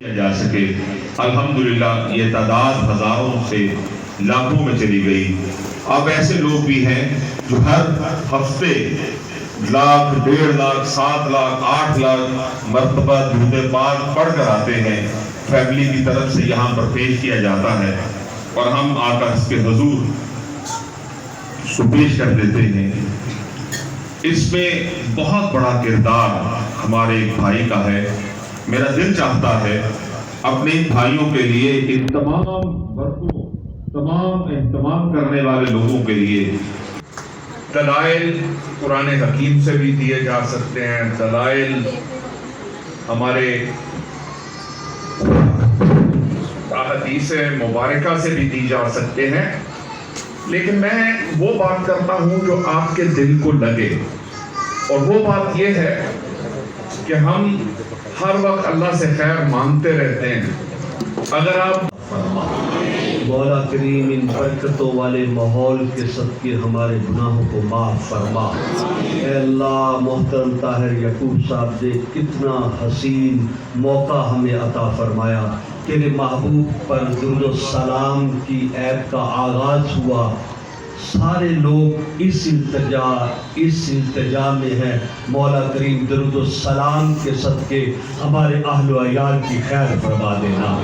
جا سکے. الحمدللہ یہ تعداد ہزاروں سے لاکھوں میں چلی گئی. اب ایسے لوگ بھی ہیں جو ہر ہفتے لاکھ، 1.5 لاکھ، 7 لاکھ، 8 لاکھ مرتبہ درود پاک پڑھ کر آتے ہیں. فیملی کی طرف سے یہاں پر پیش کیا جاتا ہے اور ہم آ کر اس کے حضور کو پیش کر دیتے ہیں. اس میں بہت بڑا کردار ہمارے ایک بھائی کا ہے. میرا دل چاہتا ہے اپنے بھائیوں کے لیے، ان تمام برتوں، تمام اہتمام کرنے والے لوگوں کے لیے دلائل قرآن حکیم سے بھی دیے جا سکتے ہیں، دلائل ہمارے احادیث مبارکہ سے بھی دی جا سکتے ہیں. لیکن میں وہ بات کرتا ہوں جو آپ کے دل کو لگے، اور وہ بات یہ ہے کہ ہم ہر وقت اللہ سے خیر مانگتے رہتے ہیں. اگر آپ مولا کریم ان برکتوں والے ماحول کے صدقے ہمارے گناہوں کو معاف فرما. اے اللہ، محترم طاہر یعقوب صاحب نے کتنا حسین موقع ہمیں عطا فرمایا. تیرے محبوب پر درود و سلام کی عید کا آغاز ہوا. سارے لوگ اس التجا میں ہیں. مولا کریم درود و سلام کے صدقے ہمارے اہل و عیال کی خیر فرما دینا،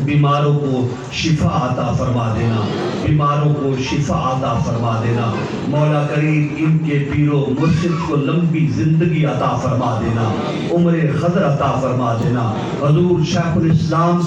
بیماروں کو شفا عطا فرما دینا، بیماروں کو شفا عطا فرما دینا. مولا کریم ان کے پیر و مرشد کو لمبی زندگی عطا فرما دینا، عمر خضر عطا فرما دینا. حضور شیخ الاسلام